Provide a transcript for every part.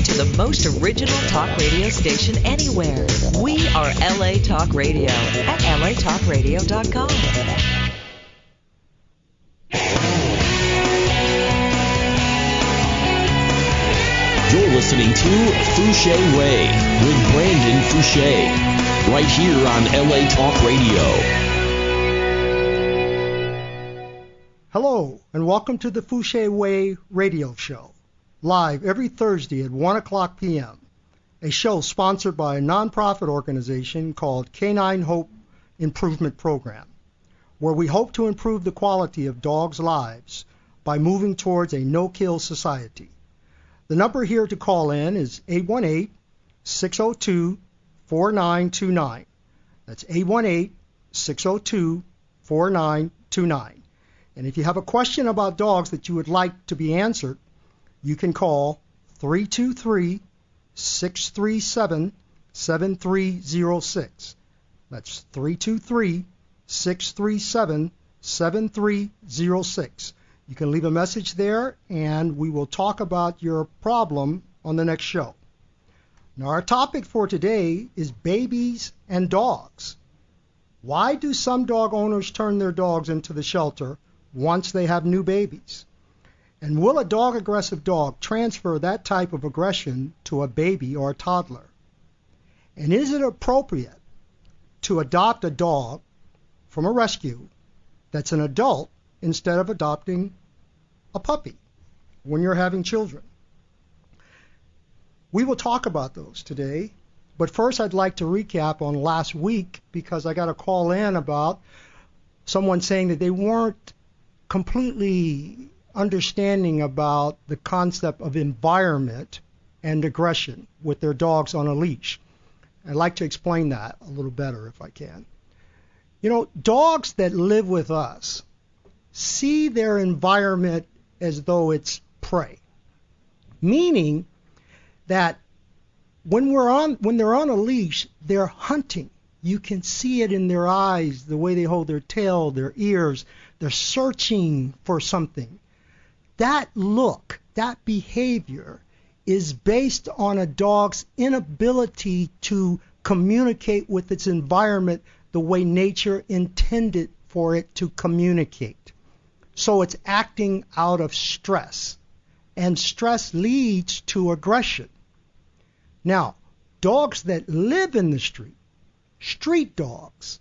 to the most original talk radio station anywhere. We are LA Talk Radio at latalkradio.com. You're listening to Fouché Way with Brandon Fouché, right here on LA Talk Radio. Hello, and welcome to the Fouché Way radio show, live every Thursday at 1 o'clock p.m., a show sponsored by a nonprofit organization called Canine Hope Improvement Program, where we hope to improve the quality of dogs' lives by moving towards a no-kill society. The number here to call in is 818-602-4929. That's 818-602-4929. And if you have a question about dogs that you would like to be answered, you can call 323-637-7306. That's 323-637-7306. You can leave a message there, and we will talk about your problem on the next show. Now, our topic for today is babies and dogs. Why do some dog owners turn their dogs into the shelter once they have new babies? And will a dog-aggressive dog transfer that type of aggression to a baby or a toddler? And is it appropriate to adopt a dog from a rescue that's an adult instead of adopting a puppy when you're having children? We will talk about those today, but first I'd like to recap on last week because I got a call in about someone saying that they weren't completely understanding about the concept of environment and aggression with their dogs on a leash. I'd like to explain that a little better if I can. You know, dogs that live with us see their environment as though it's prey, meaning that when they're on a leash, they're hunting. You can see it in their eyes, the way they hold their tail, their ears. They're searching for something. That look, that behavior is based on a dog's inability to communicate with its environment the way nature intended for it to communicate. So it's acting out of stress, and stress leads to aggression. Now, dogs that live in the street dogs,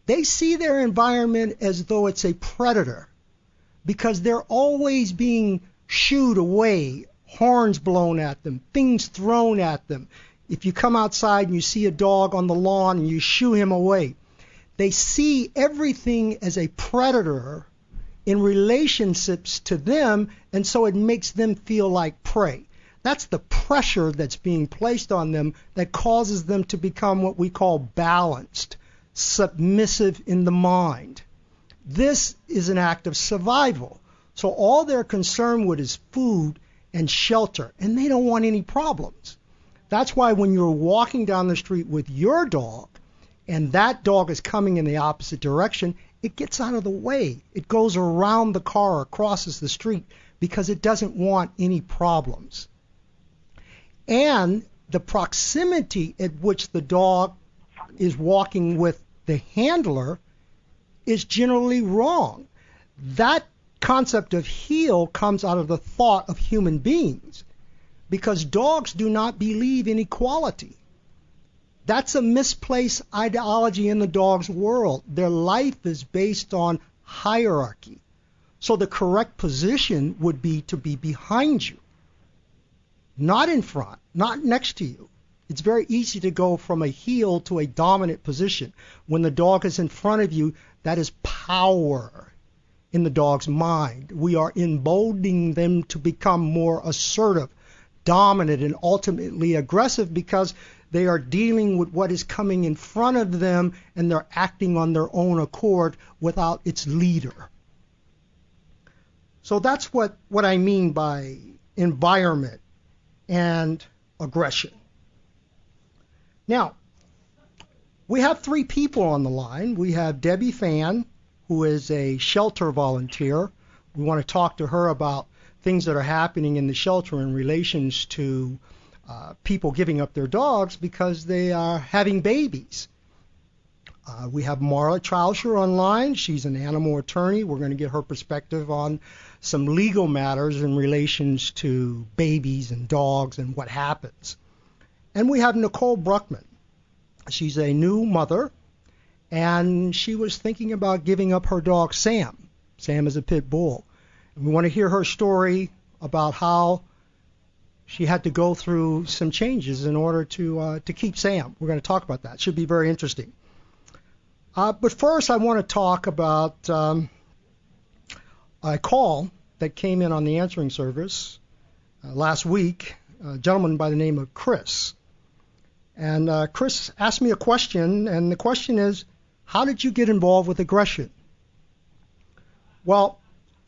they see their environment as though it's a predator because they're always being shooed away, horns blown at them, things thrown at them. If you come outside and you see a dog on the lawn and you shoo him away, they see everything as a predator in relationships to them, and so it makes them feel like prey. That's the pressure that's being placed on them that causes them to become what we call balanced, submissive in the mind. This is an act of survival. So all they're concerned with is food and shelter, and they don't want any problems. That's why when you're walking down the street with your dog and that dog is coming in the opposite direction, it gets out of the way. It goes around the car or crosses the street because it doesn't want any problems. And the proximity at which the dog is walking with the handler is generally wrong. That concept of heel comes out of the thought of human beings because dogs do not believe in equality. That's a misplaced ideology in the dog's world. Their life is based on hierarchy. So the correct position would be to be behind you, not in front, not next to you. It's very easy to go from a heel to a dominant position. When the dog is in front of you, that is power in the dog's mind. We are emboldening them to become more assertive, dominant, and ultimately aggressive because they are dealing with what is coming in front of them and they're acting on their own accord without its leader. So that's what I mean by environment and aggression. Now, we have three people on the line. We have Debbie Fan, who is a shelter volunteer. We want to talk to her about things that are happening in the shelter in relations to people giving up their dogs because they are having babies. We have Marla Trauscher online. She's an animal attorney. We're going to get her perspective on some legal matters in relations to babies and dogs and what happens. And we have Nicole Bruckman. She's a new mother, and she was thinking about giving up her dog, Sam. Sam is a pit bull. And we want to hear her story about how she had to go through some changes in order to keep Sam. We're going to talk about that. Should be very interesting. But first, I want to talk about a call that came in on the answering service last week, a gentleman by the name of Chris. And Chris asked me a question, and the question is, how did you get involved with aggression? Well,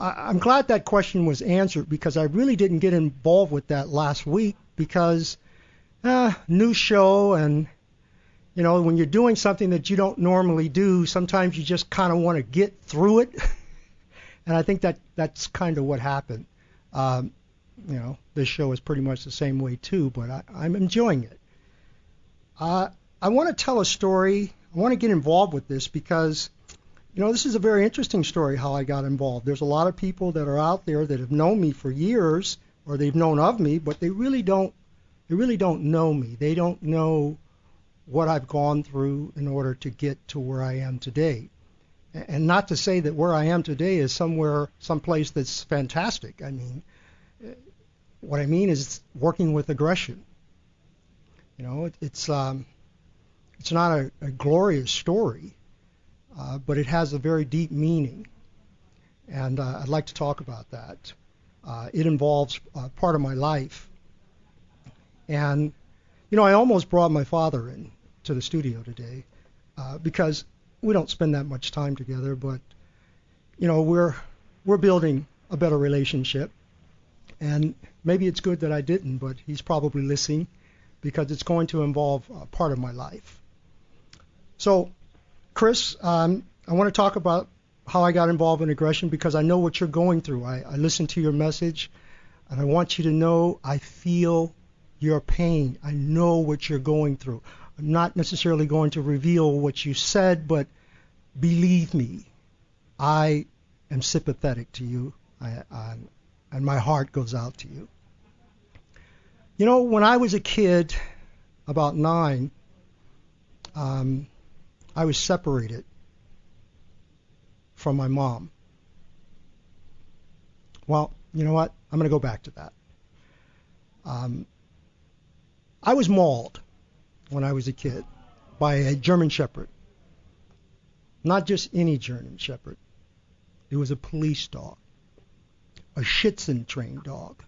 I'm glad that question was answered because I really didn't get involved with that last week because new show, and you know, when you're doing something that you don't normally do, sometimes you just kind of want to get through it. And I think that's kind of what happened. You know, this show is pretty much the same way too, but I'm enjoying it. I want to tell a story. I want to get involved with this because, you know, this is a very interesting story how I got involved. There's a lot of people that are out there that have known me for years, or they've known of me, but they really don't know me. They don't know what I've gone through in order to get to where I am today. And not to say that where I am today is someplace that's fantastic. I mean, what I mean is working with aggression. You know, it's not a glorious story, but it has a very deep meaning, and I'd like to talk about that. It involves part of my life, and you know, I almost brought my father in to the studio today because we don't spend that much time together, but you know, we're building a better relationship, and maybe it's good that I didn't, but he's probably listening because it's going to involve part of my life. So, Chris, I want to talk about how I got involved in aggression because I know what you're going through. I listened to your message, and I want you to know I feel your pain. I know what you're going through. I'm not necessarily going to reveal what you said, but believe me, I am sympathetic to you, and my heart goes out to you. You know, when I was a kid, about 9, I was separated from my mom. Well, you know what? I'm going to go back to that. I was mauled when I was a kid by a German Shepherd. Not just any German Shepherd. It was a police dog, a Schitzen trained dog.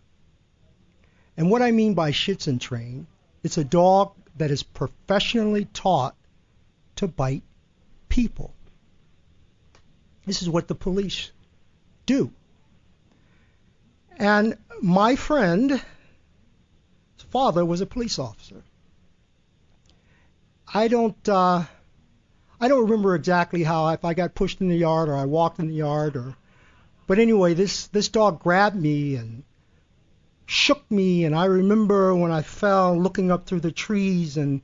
And what I mean by Schitzen trained, it's a dog that is professionally taught to bite people. This is what the police do. And my friend's father was a police officer. I don't remember exactly how, if I got pushed in the yard or I walked in the yard, but anyway, this dog grabbed me and shook me, and I remember when I fell, looking up through the trees and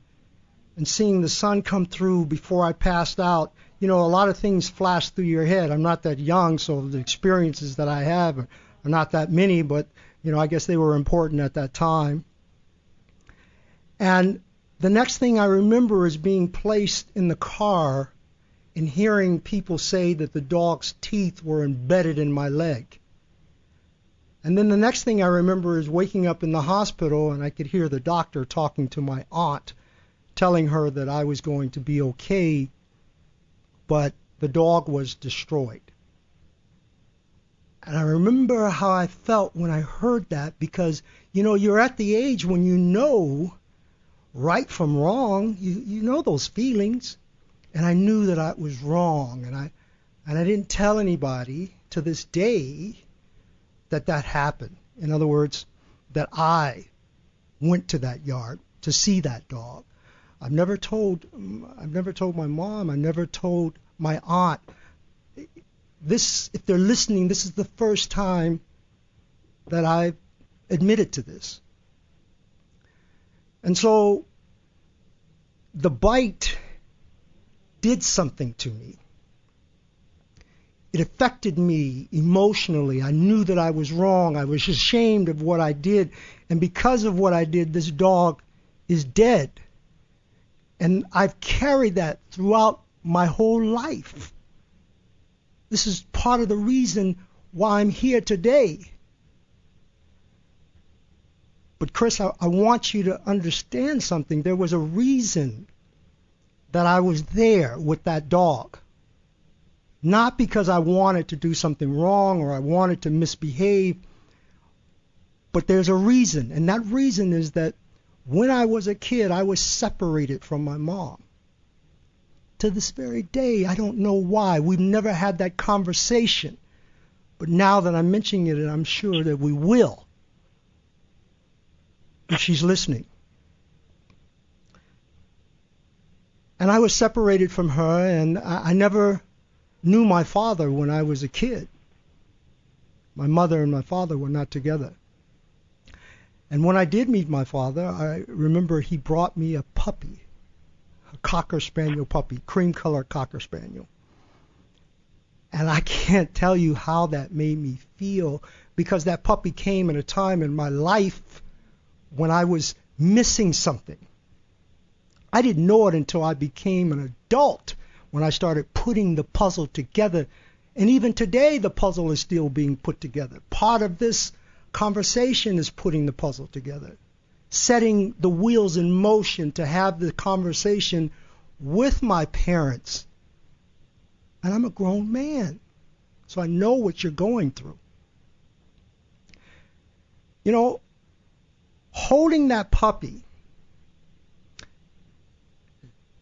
seeing the sun come through before I passed out. You know, a lot of things flash through your head. I'm not that young, so the experiences that I have are not that many, but, you know, I guess they were important at that time. And the next thing I remember is being placed in the car and hearing people say that the dog's teeth were embedded in my leg. And then the next thing I remember is waking up in the hospital, and I could hear the doctor talking to my aunt, telling her that I was going to be okay, but the dog was destroyed. And I remember how I felt when I heard that, because, you know, you're at the age when you know right from wrong. You know those feelings. And I knew that I was wrong, and I didn't tell anybody to this day that happened. In other words, that I went to that yard to see that dog. I've never told my mom. I never told my aunt. This, if they're listening, this is the first time that I admitted to this. And so the bite did something to me. It affected me emotionally. I knew that I was wrong. I was ashamed of what I did. And because of what I did, this dog is dead. And I've carried that throughout my whole life. This is part of the reason why I'm here today. But Chris, I want you to understand something. There was a reason that I was there with that dog. Not because I wanted to do something wrong or I wanted to misbehave, but there's a reason. And that reason is that when I was a kid, I was separated from my mom. To this very day, I don't know why. We've never had that conversation. But now that I'm mentioning it, I'm sure that we will, if she's listening. And I was separated from her, and I never knew my father when I was a kid. My mother and my father were not together. And when I did meet my father, I remember he brought me a puppy, a Cocker Spaniel puppy, cream-colored Cocker Spaniel. And I can't tell you how that made me feel, because that puppy came at a time in my life when I was missing something. I didn't know it until I became an adult, when I started putting the puzzle together. And even today, the puzzle is still being put together. Part of this conversation is putting the puzzle together, setting the wheels in motion to have the conversation with my parents. And I'm a grown man, so I know what you're going through. You know, holding that puppy,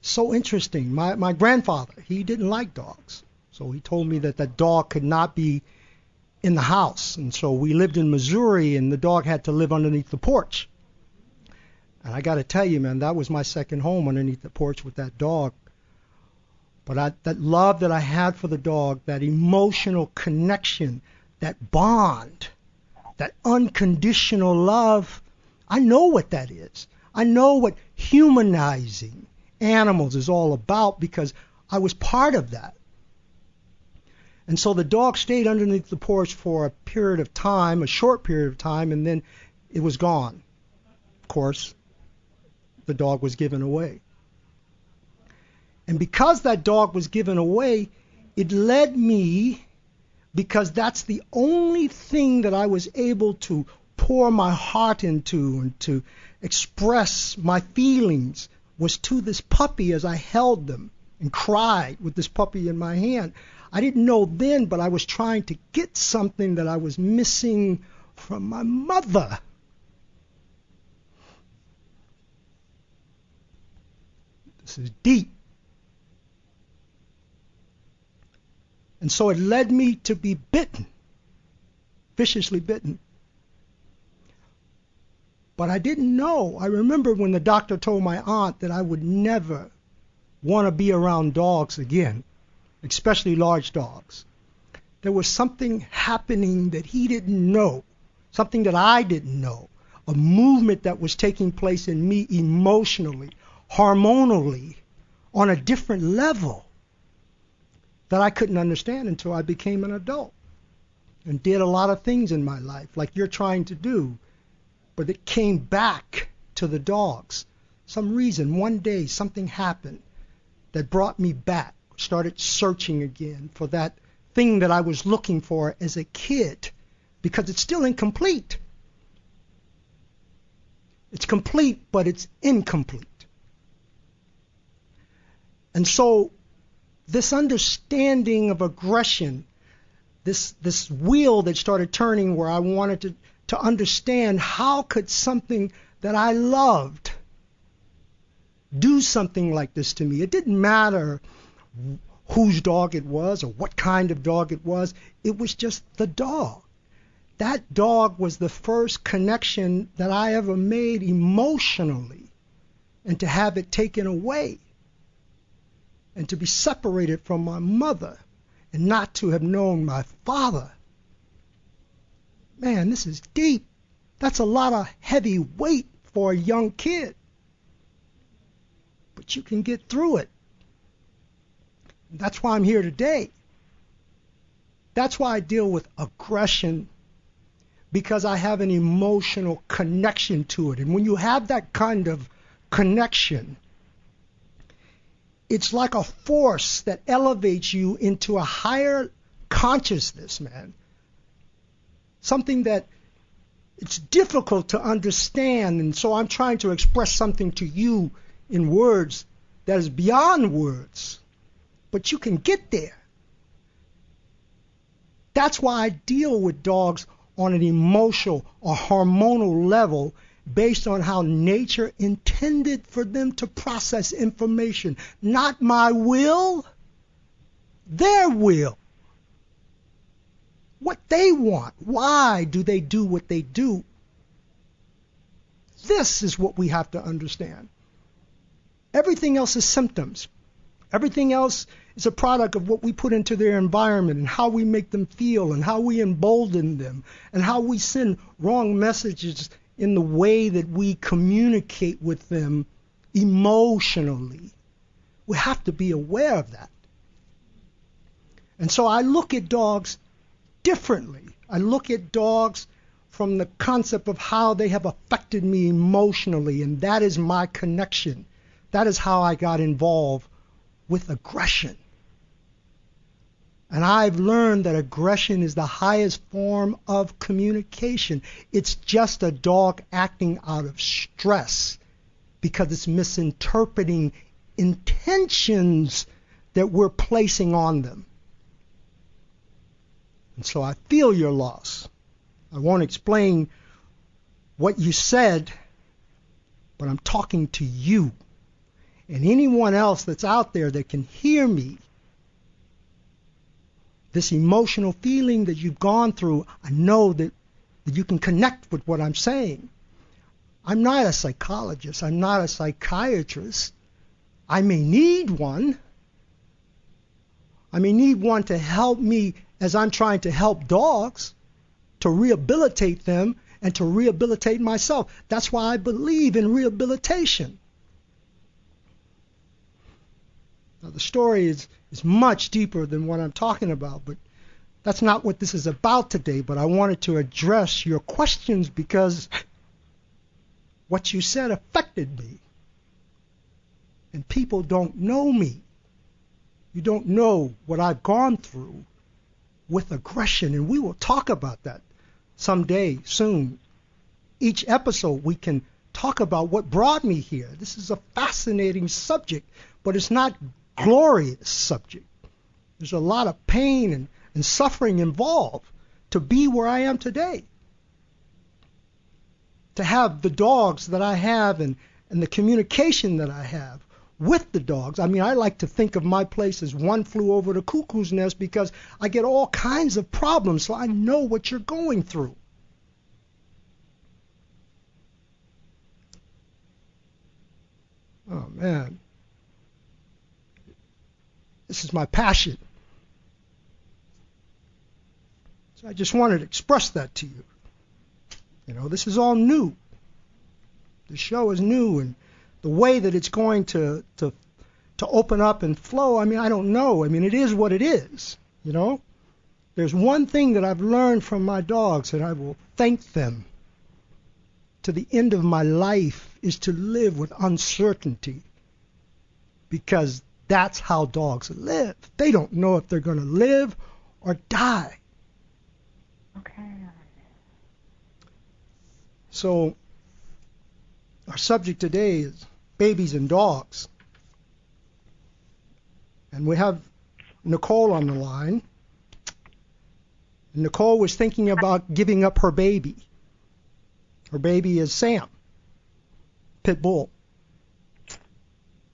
so interesting. My grandfather, he didn't like dogs. So he told me that dog could not be in the house. And so we lived in Missouri, and the dog had to live underneath the porch. And I got to tell you, man, that was my second home, underneath the porch with that dog. But that love that I had for the dog, that emotional connection, that bond, that unconditional love, I know what that is. I know what humanizing animals is all about, because I was part of that. And so the dog stayed underneath the porch for a period of time, a short period of time, and then it was gone. Of course, the dog was given away. And because that dog was given away, it led me, because that's the only thing that I was able to pour my heart into and to express my feelings, was to this puppy as I held them and cried with this puppy in my hand. I didn't know then, but I was trying to get something that I was missing from my mother. This is deep. And so it led me to be bitten, viciously bitten. But I didn't know. I remember when the doctor told my aunt that I would never want to be around dogs again, especially large dogs. There was something happening that he didn't know, something that I didn't know, a movement that was taking place in me emotionally, hormonally, on a different level that I couldn't understand until I became an adult and did a lot of things in my life, like you're trying to do. But it came back to the dogs. Some reason, one day, something happened that brought me back, started searching again for that thing that I was looking for as a kid, because it's still incomplete. It's complete, but it's incomplete. And so this understanding of aggression, this wheel that started turning where I wanted to understand, how could something that I loved do something like this to me? It didn't matter whose dog it was or what kind of dog it was. It was just the dog. That dog was the first connection that I ever made emotionally. And to have it taken away, and to be separated from my mother, and not to have known my father, Man, this is deep. That's a lot of heavy weight for a young kid. But you can get through it. That's why I'm here today. That's why I deal with aggression, because I have an emotional connection to it. And when you have that kind of connection, it's like a force that elevates you into a higher consciousness, man. Something that it's difficult to understand. And so I'm trying to express something to you in words that is beyond words. But you can get there. That's why I deal with dogs on an emotional or hormonal level based on how nature intended for them to process information. Not my will, their will. What they want. Why do they do what they do? This is what we have to understand. Everything else is symptoms. Everything else is a product of what we put into their environment and how we make them feel and how we embolden them and how we send wrong messages in the way that we communicate with them emotionally. We have to be aware of that. And so I look at dogs differently. I look at dogs from the concept of how they have affected me emotionally, and that is my connection. That is how I got involved with aggression. And I've learned that aggression is the highest form of communication. It's just a dog acting out of stress because it's misinterpreting intentions that we're placing on them. And so I feel your loss. I won't explain what you said, but I'm talking to you. And anyone else that's out there that can hear me, this emotional feeling that you've gone through, I know that you can connect with what I'm saying. I'm not a psychologist. I'm not a psychiatrist. I may need one. I may need one to help me as I'm trying to help dogs, to rehabilitate them and to rehabilitate myself. That's why I believe in rehabilitation. Now, the story is much deeper than what I'm talking about, but that's not what this is about today. But I wanted to address your questions because what you said affected me. And people don't know me. You don't know what I've gone through with aggression, and we will talk about that someday soon. Each episode we can talk about what brought me here. This is a fascinating subject, but it's not glorious subject. There's a lot of pain and suffering involved to be where I am today. To have the dogs that I have and the communication that I have with the dogs. I mean, I like to think of my place as one flew over the cuckoo's nest because I get all kinds of problems, so I know what you're going through. Oh, man. This is my passion. So I just wanted to express that to you. You know, this is all new. The show is new, and the way that it's going to open up and flow, I mean, I don't know. I mean, it is what it is, you know. There's one thing that I've learned from my dogs, and I will thank them to the end of my life, is to live with uncertainty, because that's how dogs live. They don't know if they're going to live or die. Okay. So our subject today is babies and dogs. And we have Nicole on the line. And Nicole was thinking about giving up her baby. Her baby is Sam, pit bull.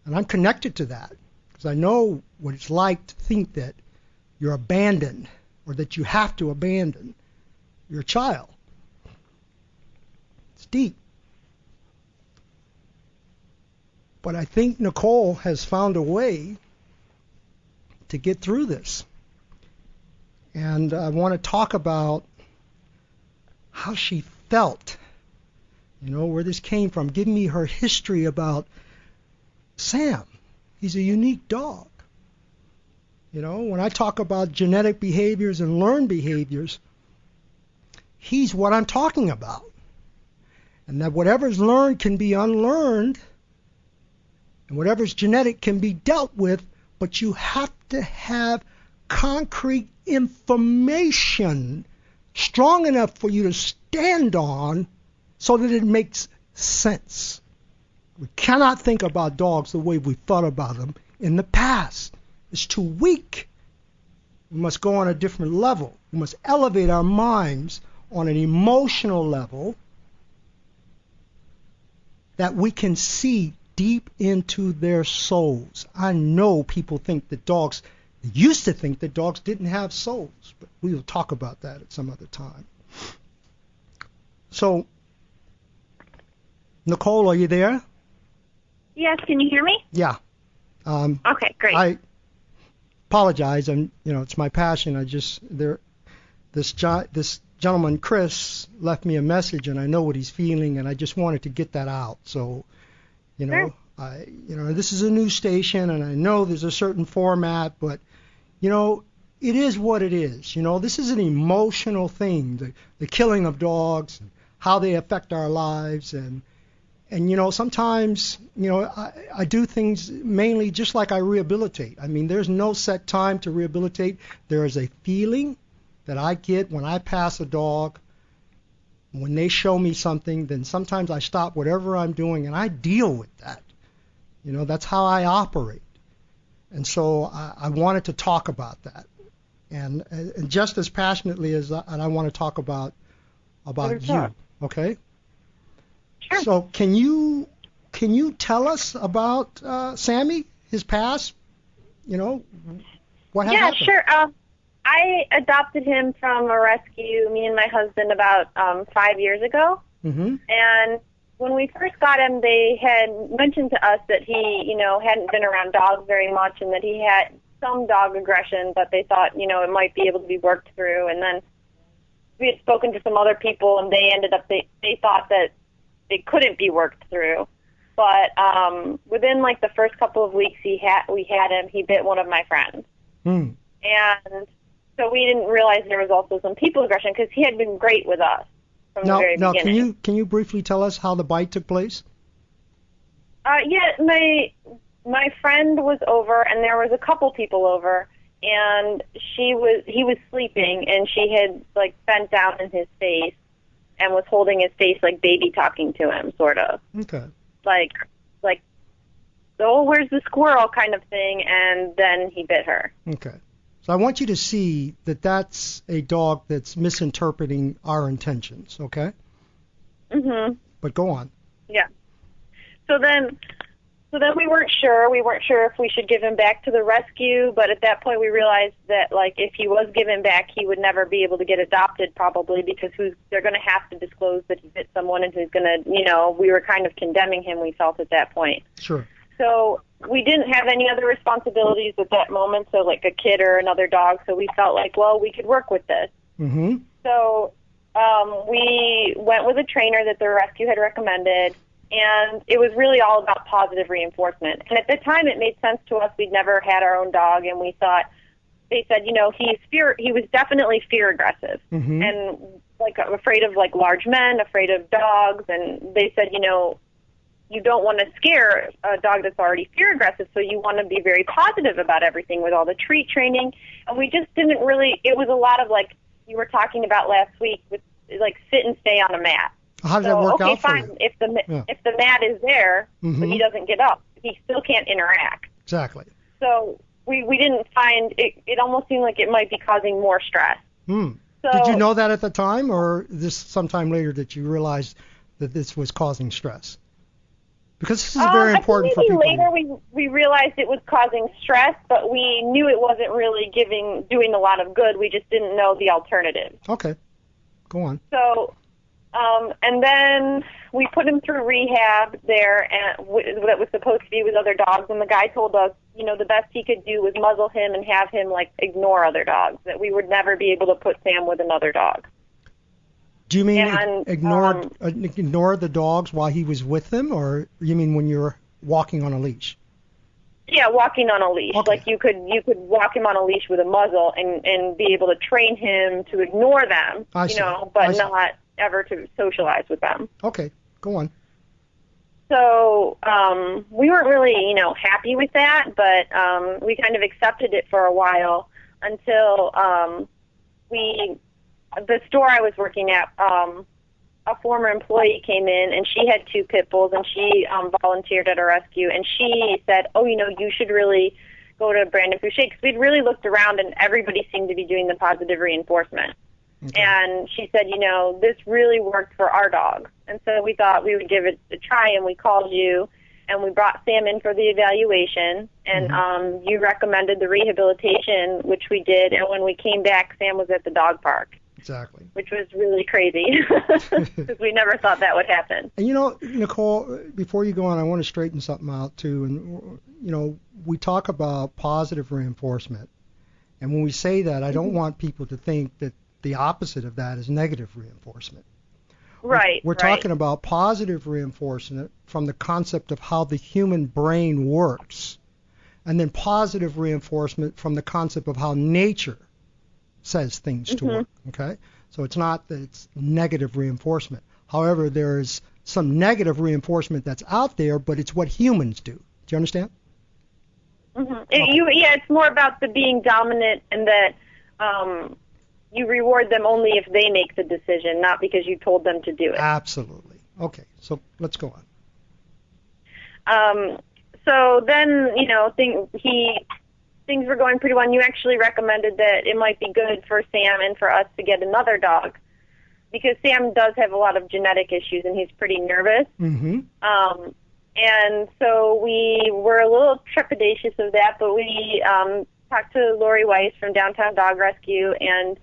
And I'm connected to that because I know what it's like to think that you're abandoned or that you have to abandon your child. It's deep. But I think Nicole has found a way to get through this. And I want to talk about how she felt, where this came from, giving me her history about Sam. He's a unique dog. When I talk about genetic behaviors and learned behaviors, he's what I'm talking about. And that whatever's learned can be unlearned, and whatever's genetic can be dealt with, but you have to have concrete information strong enough for you to stand on so that it makes sense. We cannot think about dogs the way we thought about them in the past. It's too weak. We must go on a different level. We must elevate our minds on an emotional level that we can see deep into their souls. I know people think that dogs, used to think that dogs didn't have souls, but we will talk about that at some other time. So, Nicole, are you there? Yes, can you hear me? Yeah. Okay, great. I apologize, and it's my passion. This gentleman Chris left me a message, and I know what he's feeling, and I just wanted to get that out. So, Sure. This is a new station, and I know there's a certain format, but it is what it is. This is an emotional thing, the killing of dogs, and how they affect our lives, and sometimes, I do things mainly just like I rehabilitate. I mean, there's no set time to rehabilitate. There is a feeling that I get when I pass a dog. When they show me something, then sometimes I stop whatever I'm doing and I deal with that. That's how I operate. And so I wanted to talk about that. And just as passionately as I want to talk about you. Okay? Sure. So can you tell us about Sammy, his past? What happened? Yeah, sure. I adopted him from a rescue, me and my husband, about 5 years ago. Mm-hmm. And when we first got him, they had mentioned to us that he, hadn't been around dogs very much and that he had some dog aggression, but they thought, it might be able to be worked through. And then we had spoken to some other people, and they ended up, they thought that it couldn't be worked through. But within, the first couple of weeks we had him, he bit one of my friends. Mm. And so we didn't realize there was also some people aggression because he had been great with us from the very beginning. Now, can you briefly tell us how the bite took place? Yeah, my friend was over, and there was a couple people over, and he was sleeping, and she had bent down in his face and was holding his face like baby talking to him, sort of. Okay. Like, oh, where's the squirrel kind of thing, and then he bit her. Okay. So I want you to see that that's a dog that's misinterpreting our intentions, okay? Mhm. But go on. Yeah. So then we weren't sure. We weren't sure if we should give him back to the rescue, but at that point we realized that if he was given back, he would never be able to get adopted probably because they're going to have to disclose that he bit someone, and who's going to, we were kind of condemning him, we felt at that point. Sure. So we didn't have any other responsibilities at that moment, so a kid or another dog, so we felt we could work with this. Mm-hmm. So we went with a trainer that the rescue had recommended, and it was really all about positive reinforcement. And at the time, it made sense to us. We'd never had our own dog, and we thought, they said, he was definitely fear aggressive, mm-hmm. and afraid of large men, afraid of dogs, and they said, you don't want to scare a dog that's already fear aggressive, so you want to be very positive about everything with all the treat training. And we just didn't really, it was a lot of you were talking about last week with sit and stay on a mat. How does that work out for you? If the mat is there, mm-hmm. but he doesn't get up, he still can't interact. Exactly. So we didn't find, it almost seemed like it might be causing more stress. Hmm. So, did you know that at the time, or this sometime later that you realized that this was causing stress? Because this is very important for people. Maybe later we realized it was causing stress, but we knew it wasn't really doing a lot of good. We just didn't know the alternative. Okay. Go on. So, and then we put him through rehab there, and that was supposed to be with other dogs. And the guy told us, the best he could do was muzzle him and have him ignore other dogs. That we would never be able to put Sam with another dog. Do you mean And, ignore the dogs while he was with them, or you mean when you're walking on a leash? Yeah, walking on a leash. Okay. Like you could walk him on a leash with a muzzle and be able to train him to ignore them, I see. but not ever to socialize with them. Okay, go on. So we weren't really, happy with that, but we kind of accepted it for a while until the store I was working at, a former employee came in, and she had 2 pit bulls, and she volunteered at a rescue, and she said, you should really go to Brandon Fouché, because we'd really looked around, and everybody seemed to be doing the positive reinforcement. Okay. And she said, this really worked for our dog. And so we thought we would give it a try, and we called you, and we brought Sam in for the evaluation, and you recommended the rehabilitation, which we did, and when we came back, Sam was at the dog park. Exactly. Which was really crazy, because we never thought that would happen. And Nicole, before you go on, I want to straighten something out, too. And, we talk about positive reinforcement. And when we say that, I don't want people to think that the opposite of that is negative reinforcement. Right. We're talking about positive reinforcement from the concept of how the human brain works, and then positive reinforcement from the concept of how nature says things to work. Okay? So it's not that it's negative reinforcement. However, there's some negative reinforcement that's out there, but it's what humans do. Do you understand? Okay. It's more about the being dominant, and that you reward them only if they make the decision, not because you told them to do it. Absolutely. Okay, so let's go on. So then, things were going pretty well, and you actually recommended that it might be good for Sam and for us to get another dog, because Sam does have a lot of genetic issues, and he's pretty nervous. And so we were a little trepidatious of that, but we talked to Lori Weiss from Downtown Dog Rescue, and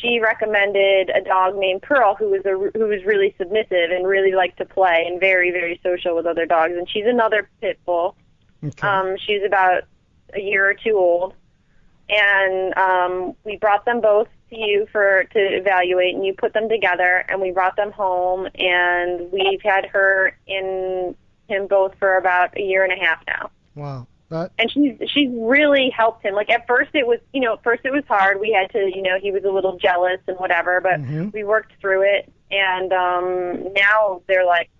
she recommended a dog named Pearl, who was really submissive and really liked to play and very, very social with other dogs. And she's another pit bull. Okay. She's about a year or 2 old, and we brought them both to you to evaluate, and you put them together, and we brought them home, and we've had her and him both for about a year and a half now. Wow. And she's really helped him. Like, at first it was hard. We had to, he was a little jealous and whatever, but we worked through it, and now they're like,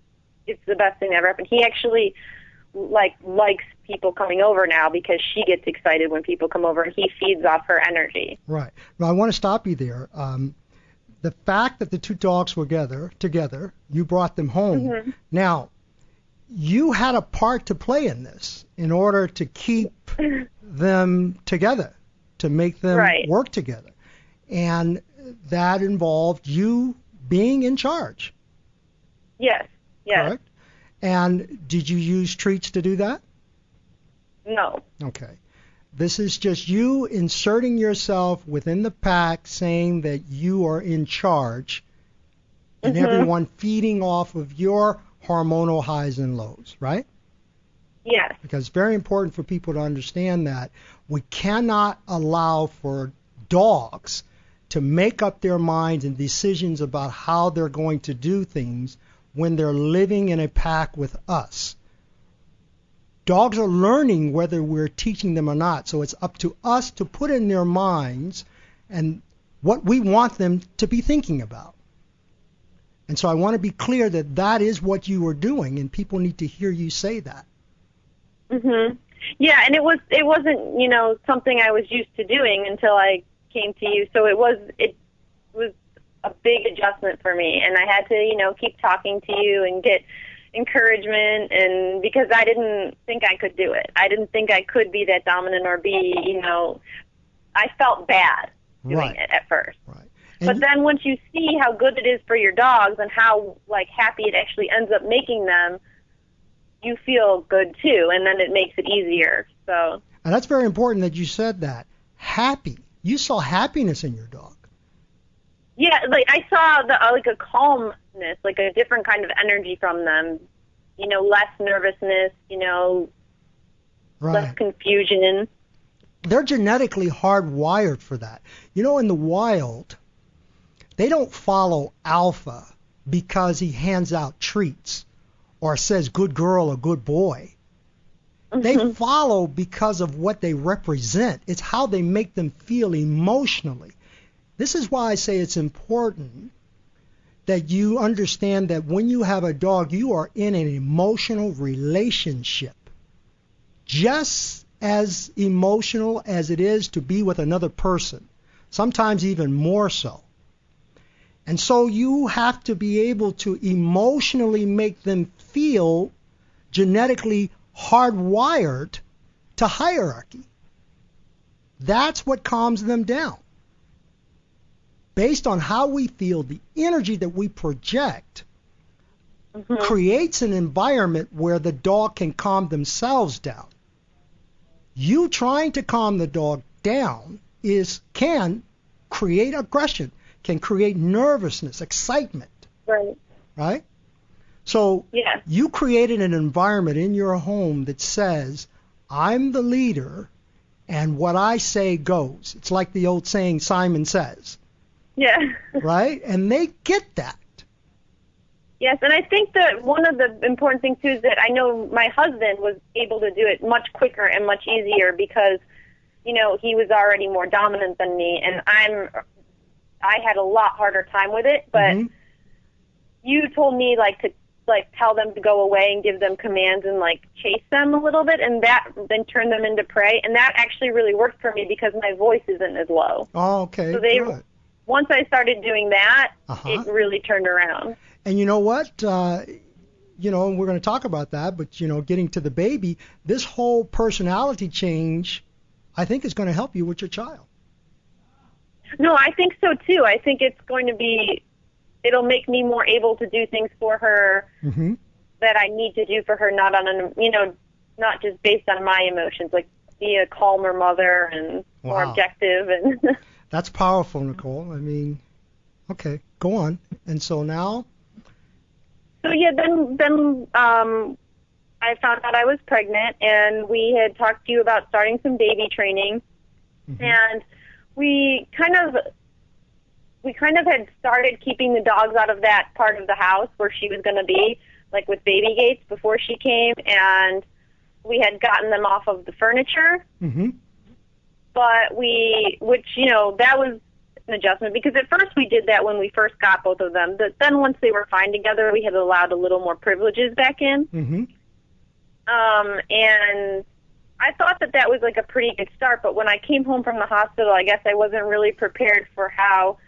it's the best thing that ever happened. He actually likes people coming over now, because she gets excited when people come over, and he feeds off her energy. Right. Now, I want to stop you there. The fact that the 2 dogs were together, you brought them home. Now, you had a part to play in this in order to keep them together, to make them work together. And that involved you being in charge. Yes. Correct? And did you use treats to do that? No. Okay. This is just you inserting yourself within the pack, saying that you are in charge, and everyone feeding off of your hormonal highs and lows, right? Yes. Because it's very important for people to understand that we cannot allow for dogs to make up their minds and decisions about how they're going to do things when they're living in a pack with us. Dogs are learning whether we're teaching them or not, so it's up to us to put in their minds and what we want them to be thinking about. And so I want to be clear that that is what you were doing, and people need to hear you say that. Yeah, and it wasn't, something I was used to doing until I came to you. So it was a big adjustment for me, and I had to, keep talking to you and get encouragement, and because I didn't think I could do it. I didn't think I could be that dominant or be, I felt bad doing it at first. Right. But then once you see how good it is for your dogs and how happy it actually ends up making them, you feel good too, and then it makes it easier. So. And that's very important that you said that. Happy. You saw happiness in your dog. Yeah, I saw a calmness, a different kind of energy from them. Less nervousness. Less confusion. They're genetically hardwired for that. In the wild, They don't follow Alpha because he hands out treats or says good girl or good boy. They follow because of what they represent. It's how they make them feel emotionally. This is why I say it's important that you understand that when you have a dog, you are in an emotional relationship. Just as emotional as it is to be with another person, sometimes even more so. And so you have to be able to emotionally make them feel genetically hardwired to hierarchy. That's what calms them down. Based on how we feel, the energy that we project creates an environment where the dog can calm themselves down. You trying to calm the dog down can create aggression, can create nervousness, excitement. Right? So you created an environment in your home that says, I'm the leader, and what I say goes. It's like the old saying, Simon Says. Yeah. Right? And they get that. Yes, and I think that one of the important things, too, is that I know my husband was able to do it much quicker and much easier because, you know, he was already more dominant than me, and I had a lot harder time with it, but you told me, to tell them to go away and give them commands and, chase them a little bit, and that then turn them into prey, and that actually really worked for me because my voice isn't as low. Oh, okay, so good. Once I started doing that, it really turned around. And you know what? And we're going to talk about that, but, getting to the baby, this whole personality change, I think, is going to help you with your child. No, I think so, too. I think it's going to it'll make me more able to do things for her that I need to do for her, not just based on my emotions, be a calmer mother and more objective. And That's powerful, Nicole. I mean, okay, go on. And so now? So then I found out I was pregnant, and we had talked to you about starting some baby training, and we kind of had started keeping the dogs out of that part of the house where she was going to be, with baby gates before she came, and we had gotten them off of the furniture. But that was an adjustment because at first we did that when we first got both of them. But then once they were fine together, we had allowed a little more privileges back in. And I thought that was a pretty good start. But when I came home from the hospital, I guess I wasn't really prepared for how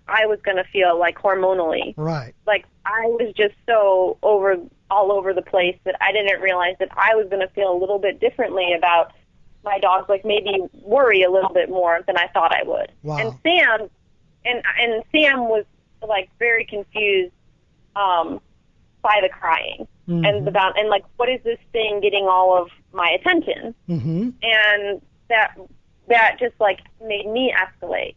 I was going to feel hormonally. Right. I was just so all over the place that I didn't realize that I was going to feel a little bit differently about my dogs, maybe worry a little bit more than I thought I would. Wow. And Sam, and Sam was very confused by the crying and what is this thing getting all of my attention? And that just made me escalate.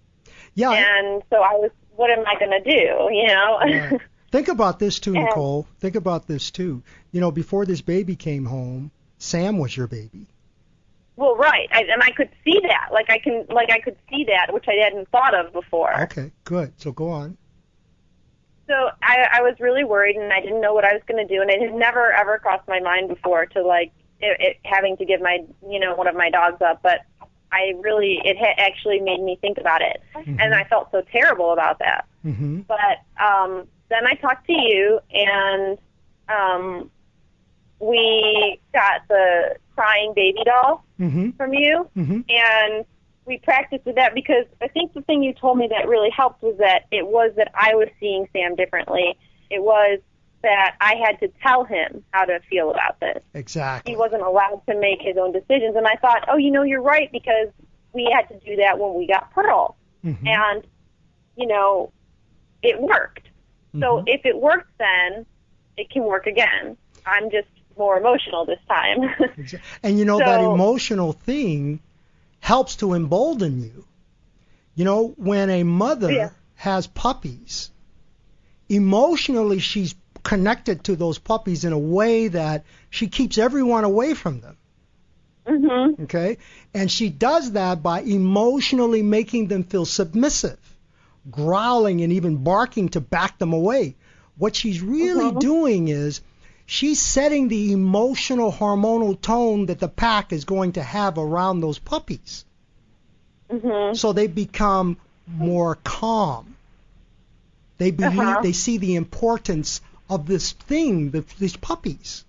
Yeah. And so I was, what am I going to do? Right. Think about this too, Nicole. Think about this too. Before this baby came home, Sam was your baby. Well, right, and I could see that. I could see that, which I hadn't thought of before. Okay, good. So go on. So I was really worried, and I didn't know what I was going to do, and it had never ever crossed my mind before to having to give my one of my dogs up. But it actually made me think about it, and I felt so terrible about that. But then I talked to you, and we got the crying baby doll from you, and we practiced with that because I think the thing you told me that really helped was that I was seeing Sam differently. It was that I had to tell him how to feel about this. Exactly. He wasn't allowed to make his own decisions, and I thought, you're right, because we had to do that when we got Pearl, and, it worked. So if it works then, it can work again. I'm just more emotional this time. And that emotional thing helps to embolden you. When a mother has puppies, emotionally she's connected to those puppies in a way that she keeps everyone away from them. Okay? And she does that by emotionally making them feel submissive, growling and even barking to back them away. What she's really doing is she's setting the emotional hormonal tone that the pack is going to have around those puppies. So they become more calm. They believe, they see the importance of this thing, these puppies.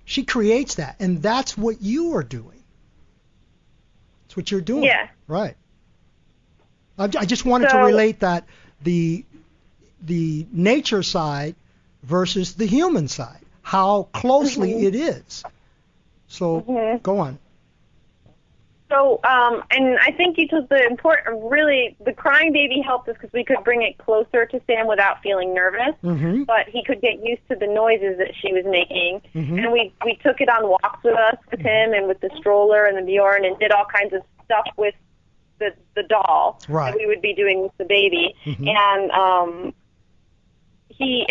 She creates that, and that's what you are doing. That's what you're doing. Yeah. Right. I just wanted to relate that the nature side versus the human side, how closely it is. So go on. So, and I think you took the crying baby helped us because we could bring it closer to Sam without feeling nervous, but he could get used to the noises that she was making. And we took it on walks with us, with him, and with the stroller and the Bjorn, and did all kinds of stuff with the doll that we would be doing with the baby.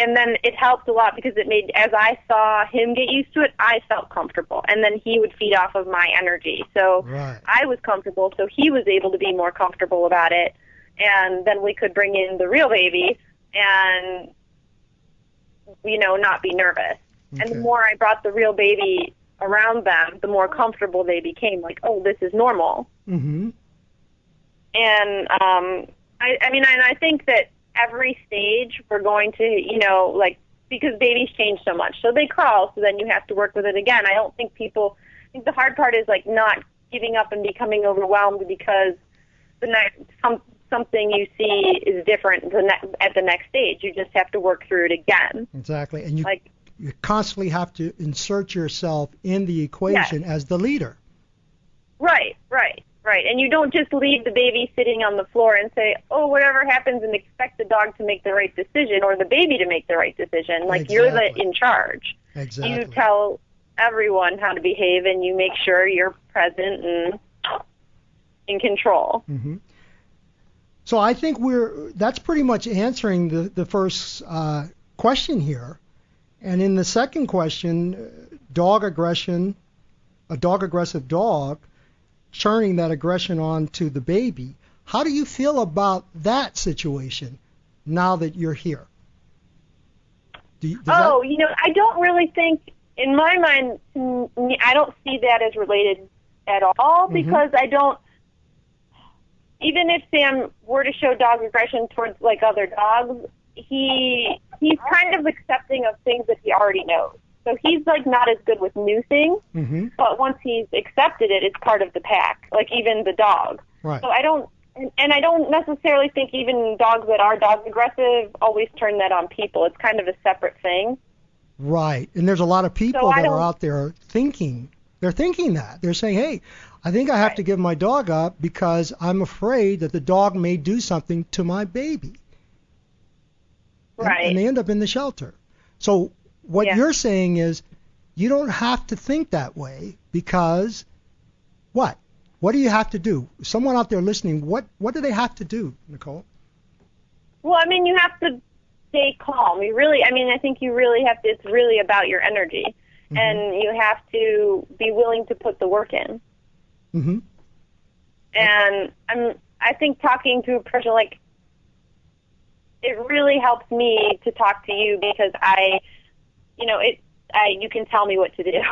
And then it helped a lot because it made, as I saw him get used to it, I felt comfortable. And then he would feed off of my energy. So I was comfortable, so he was able to be more comfortable about it. And then we could bring in the real baby and, not be nervous. And the more I brought the real baby around them, the more comfortable they became, like, oh, this is normal. And I think that every stage we're going to, because babies change so much. So they crawl, so then you have to work with it again. I think the hard part is, not giving up and becoming overwhelmed because something you see is different at the next stage. You just have to work through it again. Exactly. And you constantly have to insert yourself in the equation as the leader. Right. And you don't just leave the baby sitting on the floor and say, oh, whatever happens, and expect the dog to make the right decision or the baby to make the right decision. You're in charge. Exactly. You tell everyone how to behave, and you make sure you're present and in control. So I think that's pretty much answering the first question here. And in the second question, dog aggression, a dog-aggressive dog, turning that aggression on to the baby. How do you feel about that situation now that you're here? I don't really think, in my mind, I don't see that as related at all because I don't, even if Sam were to show dog aggression towards other dogs, he's kind of accepting of things that he already knows. So he's not as good with new things, but once he's accepted it, it's part of the pack, even the dog. Right. So I don't necessarily think even dogs that are dog aggressive always turn that on people. It's kind of a separate thing. Right. And there's a lot of people that are out there thinking that. They're saying, hey, I think I have to give my dog up because I'm afraid that the dog may do something to my baby. Right. And they end up in the shelter. So what you're saying is you don't have to think that way because what? What do you have to do? Someone out there listening, what do they have to do, Nicole? Well, you have to stay calm. I think you really have to, it's really about your energy. And you have to be willing to put the work in. And I think talking to a person, it really helps me to talk to you because you can tell me what to do.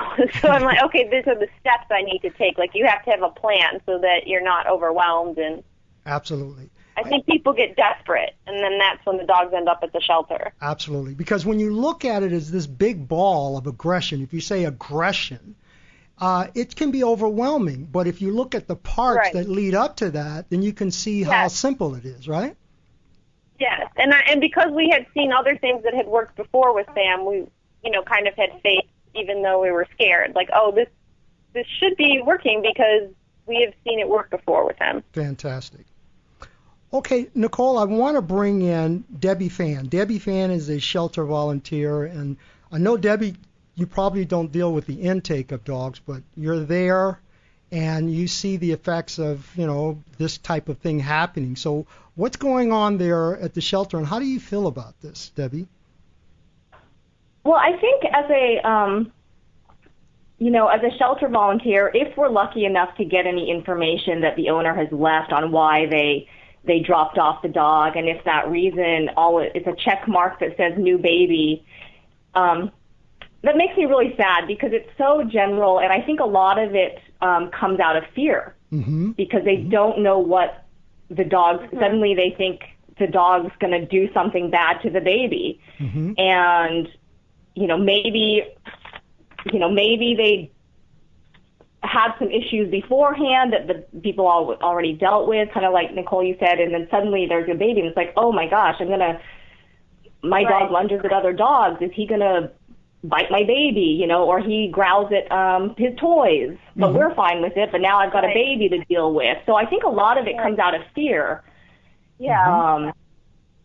So I'm like, okay, these are the steps I need to take. You have to have a plan so that you're not overwhelmed. And absolutely. I think people get desperate, and then that's when the dogs end up at the shelter. Absolutely. Because when you look at it as this big ball of aggression, if you say aggression, it can be overwhelming. But if you look at the parts that lead up to that, then you can see how simple it is, right? Yes. And because we had seen other things that had worked before with Sam, we kind of had faith, even though we were scared. This should be working because we have seen it work before with him. Fantastic. Okay, Nicole, I want to bring in Debbie Fan. Debbie Fan is a shelter volunteer, and I know, Debbie, you probably don't deal with the intake of dogs, but you're there and you see the effects of, this type of thing happening. So what's going on there at the shelter, and how do you feel about this, Debbie? Well, I think as a shelter volunteer, if we're lucky enough to get any information that the owner has left on why they, they dropped off the dog, and if that reason it's a check mark that says new baby. That makes me really sad because it's so general, and I think a lot of it comes out of fear because they don't know what the dog. Suddenly, they think the dog's going to do something bad to the baby, and maybe they had some issues beforehand that the people already dealt with, kind of like Nicole, you said, and then suddenly there's a baby, and it's like, oh my gosh, my dog lunges at other dogs. Is he gonna bite my baby, or he growls at his toys, but we're fine with it, but now I've got a baby to deal with. So I think a lot of it comes out of fear. Yeah.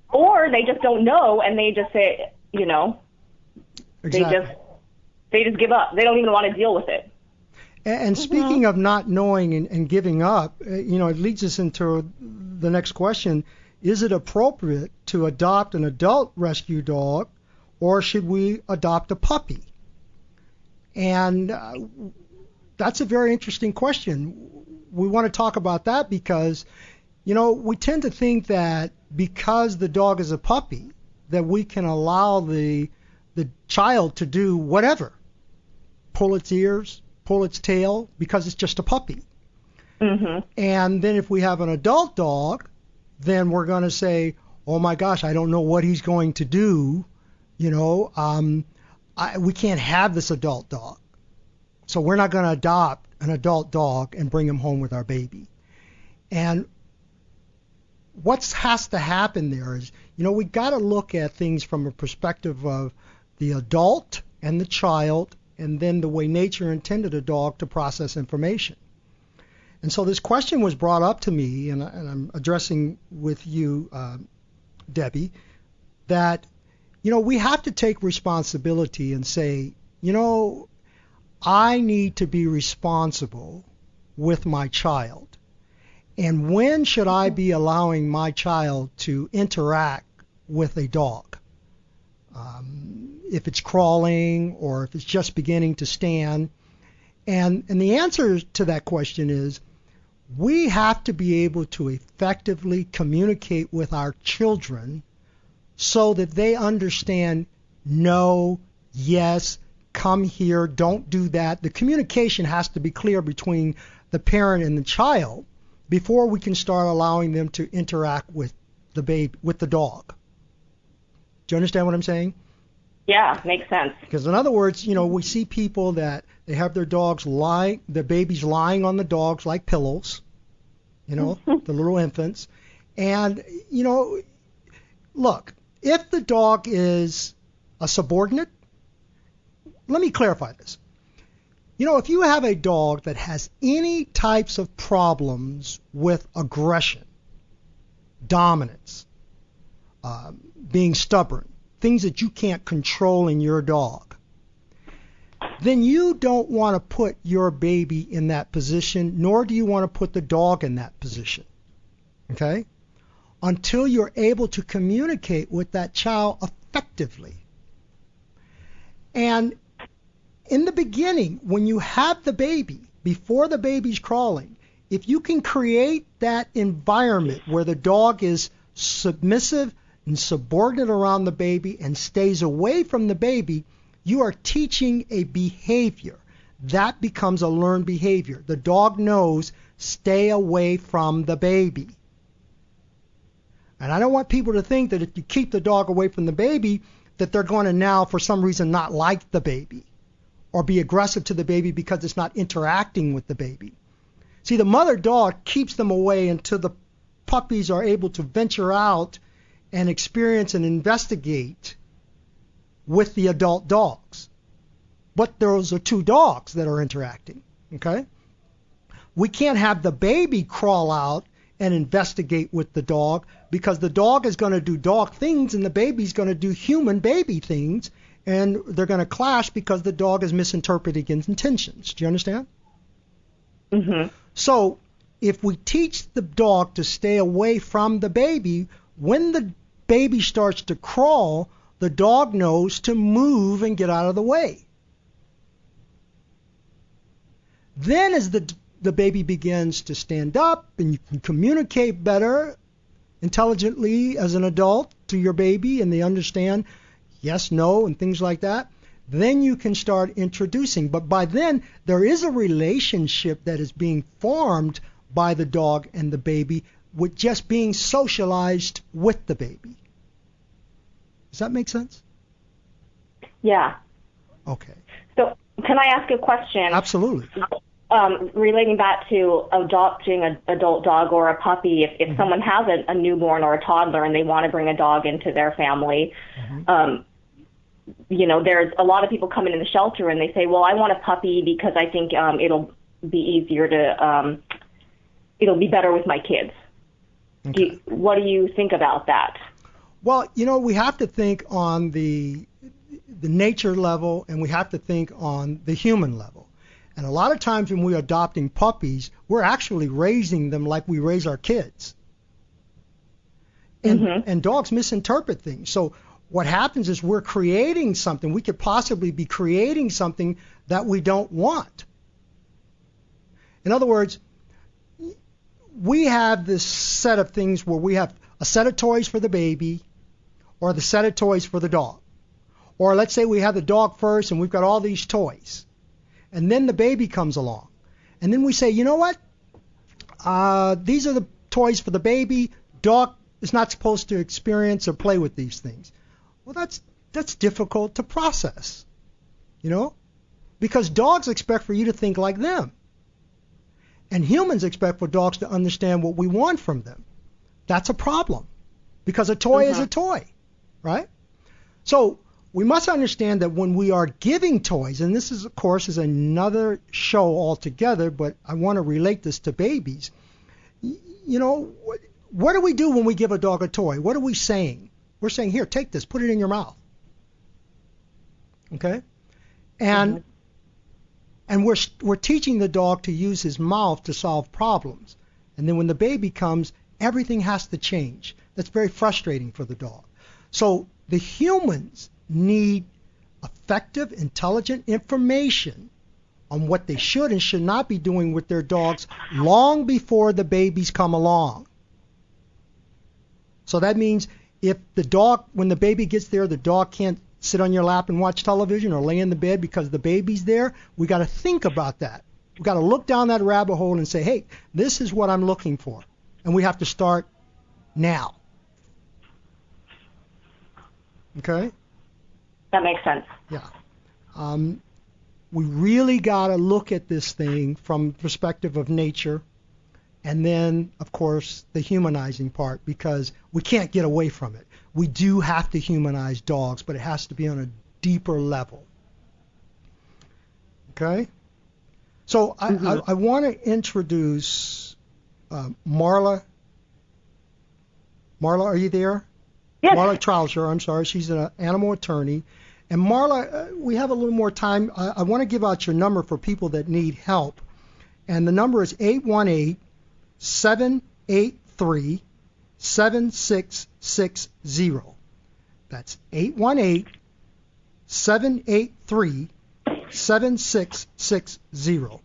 Or they just don't know, and they just say, Exactly. they just give up. They don't even want to deal with it. And speaking of not knowing and giving up, it leads us into the next question. Is it appropriate to adopt an adult rescue dog, or should we adopt a puppy? And that's a very interesting question. We want to talk about that because, we tend to think that because the dog is a puppy, that we can allow the child to do whatever, pull its ears, pull its tail, because it's just a puppy. And then if we have an adult dog, then we're going to say, oh my gosh, I don't know what he's going to do. We can't have this adult dog. So we're not going to adopt an adult dog and bring him home with our baby. And what has to happen there is, we got to look at things from a perspective of the adult and the child, and then the way nature intended a dog to process information. And so this question was brought up to me, and I'm addressing with you, Debbie, that, we have to take responsibility and say, I need to be responsible with my child. And when should I be allowing my child to interact with a dog? If it's crawling or if it's just beginning to stand. And the answer to that question is we have to be able to effectively communicate with our children so that they understand no, yes, come here, don't do that. The communication has to be clear between the parent and the child before we can start allowing them to interact with the baby, with the dog. Do you understand what I'm saying? Yeah, makes sense. Because in other words, we see people that they have their babies lying on the dogs like pillows, the little infants. And, look, if the dog is a subordinate, let me clarify this. If you have a dog that has any types of problems with aggression, dominance, being stubborn, things that you can't control in your dog, then you don't want to put your baby in that position, nor do you want to put the dog in that position, okay? Until you're able to communicate with that child effectively. And in the beginning, when you have the baby, before the baby's crawling, if you can create that environment where the dog is submissive and subordinate around the baby and stays away from the baby, you are teaching a behavior. That becomes a learned behavior. The dog knows, stay away from the baby. And I don't want people to think that if you keep the dog away from the baby, that they're going to now, for some reason, not like the baby or be aggressive to the baby because it's not interacting with the baby. See, the mother dog keeps them away until the puppies are able to venture out and experience and investigate with the adult dogs. But those are two dogs that are interacting, okay? We can't have the baby crawl out and investigate with the dog because the dog is going to do dog things and the baby's going to do human baby things, and they're going to clash because the dog is misinterpreting his intentions. Do you understand? Mm-hmm. So if we teach the dog to stay away from the baby, when the baby starts to crawl, the dog knows to move and get out of the way. Then as the baby begins to stand up and you can communicate better, intelligently as an adult to your baby and they understand yes, no, and things like that, then you can start introducing. But by then, there is a relationship that is being formed by the dog and the baby with just being socialized with the baby. Does that make sense? Yeah. Okay. So can I ask a question? Absolutely. Relating back to adopting an adult dog or a puppy, if someone has a newborn or a toddler and they want to bring a dog into their family, there's a lot of people come into the shelter and they say, well, I want a puppy because I think it'll be easier to, it'll be better with my kids. Okay. What do you think about that? Well, we have to think on the nature level and we have to think on the human level. And a lot of times when we're adopting puppies, we're actually raising them like we raise our kids. And dogs misinterpret things. So what happens is we're creating something. We could possibly be creating something that we don't want. In other words, we have this set of things where we have a set of toys for the baby or the set of toys for the dog. Or let's say we have the dog first and we've got all these toys. And then the baby comes along. And then we say, you know what? These are the toys for the baby. Dog is not supposed to experience or play with these things. Well, that's difficult to process, because dogs expect for you to think like them. And humans expect for dogs to understand what we want from them. That's a problem, because a toy is a toy, right? So we must understand that when we are giving toys, and this is, of course, is another show altogether, but I want to relate this to babies. What do we do when we give a dog a toy? What are we saying? We're saying, here, take this, put it in your mouth. Okay? And we're teaching the dog to use his mouth to solve problems. And then when the baby comes, everything has to change. That's very frustrating for the dog. So the humans need effective, intelligent information on what they should and should not be doing with their dogs long before the babies come along. So that means if the dog, when the baby gets there, the dog can't sit on your lap and watch television or lay in the bed because the baby's there, we got to think about that. We got to look down that rabbit hole and say, hey, this is what I'm looking for. And we have to start now. Okay? That makes sense. Yeah. We really got to look at this thing from the perspective of nature and then, of course, the humanizing part, because we can't get away from it. We do have to humanize dogs, but it has to be on a deeper level. Okay? So I want to introduce Marla. Marla, are you there? Yes. Marla Trouser, I'm sorry. She's an animal attorney. And Marla, we have a little more time. I want to give out your number for people that need help. And the number is 818-783-7660. That's 818-783-7660.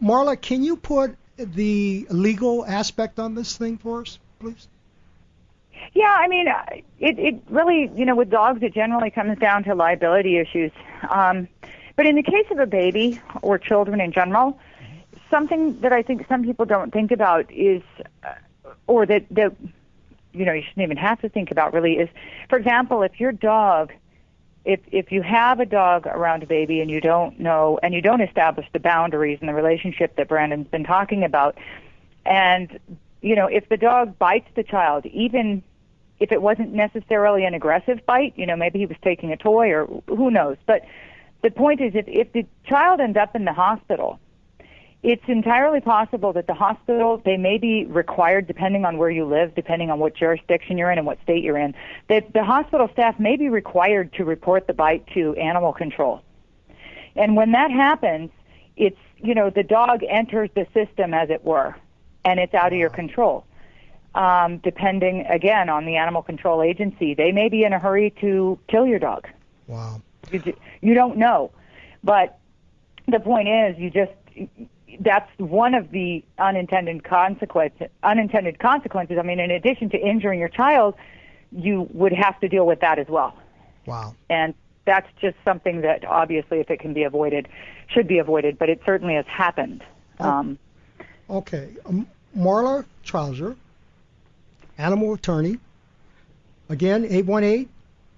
Marla, can you put the legal aspect on this thing for us, please? Yeah, I mean, it really, with dogs, it generally comes down to liability issues. But in the case of a baby or children in general, something that I think some people don't think about is, or that you shouldn't even have to think about really is, for example, if your dog, if you have a dog around a baby and you don't know, and you don't establish the boundaries and the relationship that Brandon's been talking about, and, if the dog bites the child, even if it wasn't necessarily an aggressive bite, maybe he was taking a toy or who knows. But the point is, if the child ends up in the hospital, it's entirely possible that the hospital, they may be required, depending on where you live, depending on what jurisdiction you're in and what state you're in, that the hospital staff may be required to report the bite to animal control. And when that happens, it's, the dog enters the system, as it were, and it's out of your control. Depending, again, on the animal control agency. They may be in a hurry to kill your dog. Wow. You don't know. But the point is, that's one of the unintended consequences. I mean, in addition to injuring your child, you would have to deal with that as well. Wow. And that's just something that obviously, if it can be avoided, should be avoided, but it certainly has happened. Okay. Marla Trouser, animal attorney. Again,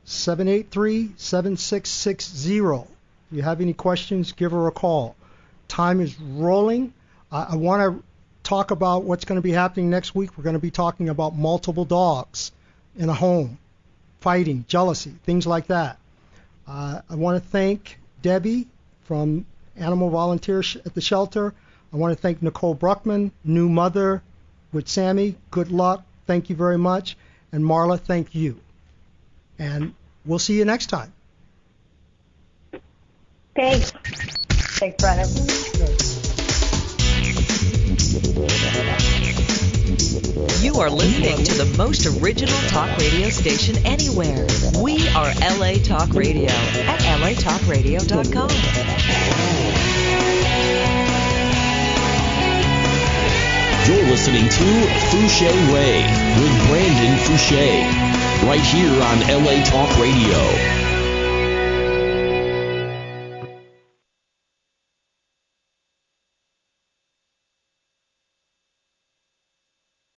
818-783-7660. If you have any questions, give her a call. Time is rolling. I want to talk about what's going to be happening next week. We're going to be talking about multiple dogs in a home, fighting, jealousy, things like that. I want to thank Debbie from Animal Volunteers at the shelter. I want to thank Nicole Bruckman, new mother with Sammy. Good luck. Thank you very much. And Marla, thank you. And we'll see you next time. Thanks. Thanks, Brennan. You are listening to the most original talk radio station anywhere. We are LA Talk Radio at latalkradio.com. You're listening to Fouché Way with Brandon Fouché, right here on LA Talk Radio.